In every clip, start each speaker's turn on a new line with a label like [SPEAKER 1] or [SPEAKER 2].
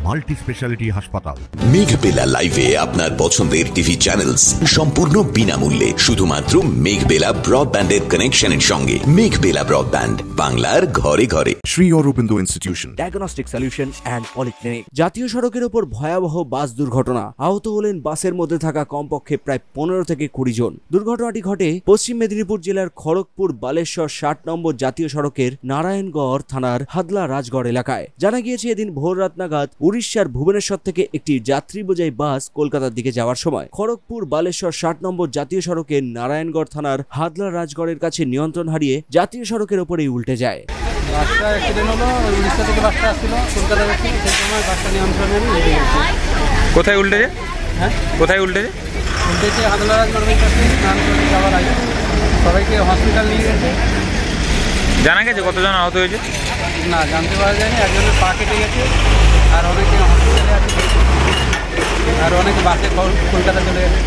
[SPEAKER 1] Multi speciality হাসপাতাল।
[SPEAKER 2] মেঘবেলা লাইভে আপনার পছন্দের টিভি চ্যানেলস সম্পূর্ণ বিনামূল্যে শুধুমাত্র মেঘবেলা ব্রডব্যান্ডের কানেকশনের সঙ্গে। মেঘবেলা ব্রডব্যান্ড, বাংলার ঘরে ঘরে।
[SPEAKER 3] Shri Aurobindo institution,
[SPEAKER 4] diagnostic solution and polyclinic. জাতীয় সড়কের ওপর ভয়াবহ বাস দুর্ঘটনা। আহত হলেন বাসের মধ্যে থাকা কমপক্ষে প্রায় 15 থেকে 20 জন। দুর্ঘটনাটি ঘটে পশ্চিম মেদিনীপুর জেলার খড়গপুর বালেশ্বর 60 নম্বর জাতীয় সড়কের নারায়ণগড় থানার হাদলা রাজগড় এলাকায়। জানা গিয়েছে এদিন ভোর রাত নাগাদ উড়িষ্যার ভুবনেশ্বর থেকে একটি যাত্রী বোঝাই বাস কলকাতার দিকে যাওয়ার সময় খড়গপুর বালেশ্বর 60 নম্বর জাতীয় সড়কের নারায়ণগড় থানার হাদলা রাজগড়ের কাছে নিয়ন্ত্রণ হারিয়ে জাতীয় সড়কের ওপরেই উল্টে যায়।
[SPEAKER 5] বাসটা অ্যাক্সিডেন্ট হলো, উড়িষ্যা থেকে বাসটা আসছিল কলকাতা যাচ্ছিল, সেই সময় বাসটা নিয়ন্ত্রণে উল্টে গেছে।
[SPEAKER 6] কোথায় উল্টেছে?
[SPEAKER 5] হ্যাঁ,
[SPEAKER 6] কোথায় উল্টেছে?
[SPEAKER 5] উল্টেছে হাদলা রাজগড়ের কাছে, স্নান করে যাওয়ার আগে। সবাইকে হসপিটাল নিয়ে গেছে।
[SPEAKER 6] জানা গেছে কতজন আহত হয়েছে?
[SPEAKER 5] না, জানতে পারা যায়নি। একজনের পা কেটে গেছে, আর অনেকে হসপিটালে আছে, আর অনেকে বাসে কলকাতা চলে গেছে।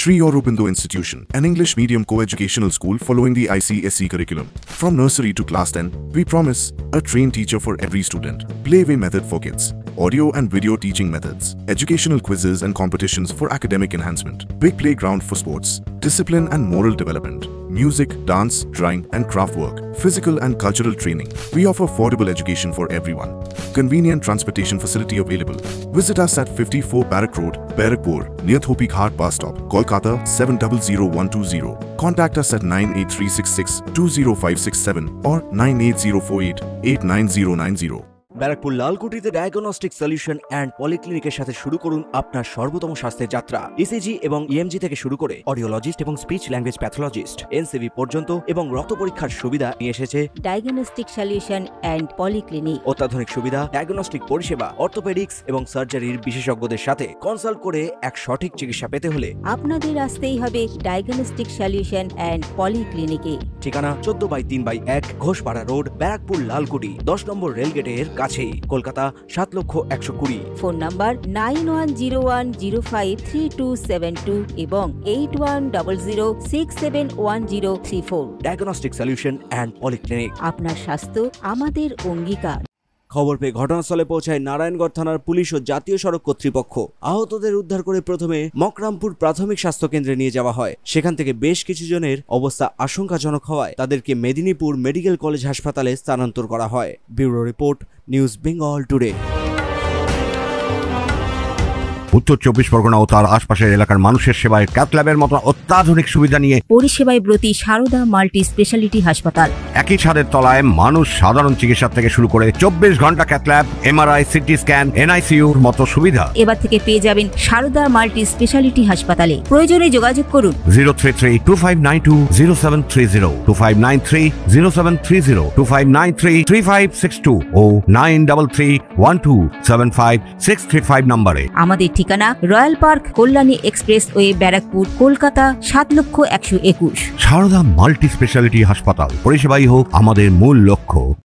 [SPEAKER 3] Shri Aurobindo Institution, an English medium co-educational school following the ICSE curriculum. From nursery to class 10, we promise a trained teacher for every student, playway method for kids, audio and video teaching methods, educational quizzes and competitions for academic enhancement, big playground for sports, discipline and moral development, music, dance, drawing and craft work, physical and cultural training. We offer affordable education for everyone. Convenient transportation facility available. Visit us at 54 Barrack Road, Barrackpur, near Thopi Ghat bus stop, Kolkata 700120. Contact us at 98366 20567 or 98048 89090.
[SPEAKER 4] Barrackpore লালকুটিতে diagnostic solution and পলিক্লিনিকের সাথে শুরু করুন আপনার সর্বোত্তম স্বাস্থ্যের যাত্রা। ECG এবং ইএমজি থেকে শুরু করে অডিওলজিস্ট এবং স্পিচ ল্যাঙ্গুয়েজ প্যাথোলজিস্ট, এনসিভি পর্যন্ত এবং রক্ত পরীক্ষার সুবিধা নিয়ে এসেছে
[SPEAKER 7] ডায়াগনস্টিক সলিউশন অ্যান্ড পলিক্লিনিক।
[SPEAKER 4] অত্যাধুনিক সুবিধা, ডায়াগনস্টিক পরিষেবা, অর্থোপেডিক্স এবং সার্জারির বিশেষজ্ঞদের সাথে কনসাল্ট করে এক সঠিক চিকিৎসা পেতে হলে
[SPEAKER 7] আপনাদের আসতেই হবে ডায়াগনস্টিক সলিউশন অ্যান্ড পলিক্লিনিকে।
[SPEAKER 4] ঠিকানা 14/3/1 ঘোষপাড়া রোড, ব্যারাকপুর লালকুটি, 10 নম্বর রেলগেটের কাছেই, কলকাতা 7,120,000।
[SPEAKER 7] ফোন নাম্বার 9101053272 এবং 8100671034।
[SPEAKER 4] Diagnostic solution and polyclinic.
[SPEAKER 7] আপনার স্বাস্থ্য আমাদের অঙ্গীকার।
[SPEAKER 4] খবর পেয়ে ঘটনাস্থলে পৌঁছায় নারায়ণগড় থানার পুলিশ ও জাতীয় সড়ক কর্তৃপক্ষ। আহতদের উদ্ধার করে প্রথমে মকরামপুর প্রাথমিক স্বাস্থ্য কেন্দ্রে নিয়ে যাওয়া হয়। সেখান থেকে বেশ কিছু জনের অবস্থা আশঙ্কাজনক হওয়ায় তাদেরকে মেদিনীপুর মেডিকেল কলেজ হাসপাতালে স্থানান্তর করা হয়। Bureau report, news Bengal today.
[SPEAKER 1] উত্তর 24 পরগনা ও তার আশপাশের এলাকার মানুষের সেবায় ক্যাথ ল্যাবের মতো অত্যাধুনিক সুবিধা নিয়ে
[SPEAKER 7] পরিষেবায় ব্রতী সারদা মাল্টি স্পেশালিটি হাসপাতাল।
[SPEAKER 1] একই ছাদের তলায় মানুষ সাধারণ চিকিৎসা থেকে শুরু করে 24 ঘন্টা cath lab, MRI, CT scan, এনআইসিইউর মতো সুবিধা
[SPEAKER 7] এবার থেকে পেয়ে যাবেন সারদা মাল্টি স্পেশালিটি হাসপাতালে। প্রয়োজনে যোগাযোগ করুন
[SPEAKER 1] 033-2592-0730, 2593-0730, 2593-3562 ও 9331275635 নম্বরে।
[SPEAKER 7] আমাদের ঠিকানা Royal Park, Kalyani expressway, Barrackpore, Kolkata 7,121,000।
[SPEAKER 1] Sarada multi speciality হাসপাতাল, পরিষেবাই হোক আমাদের মূল লক্ষ্য।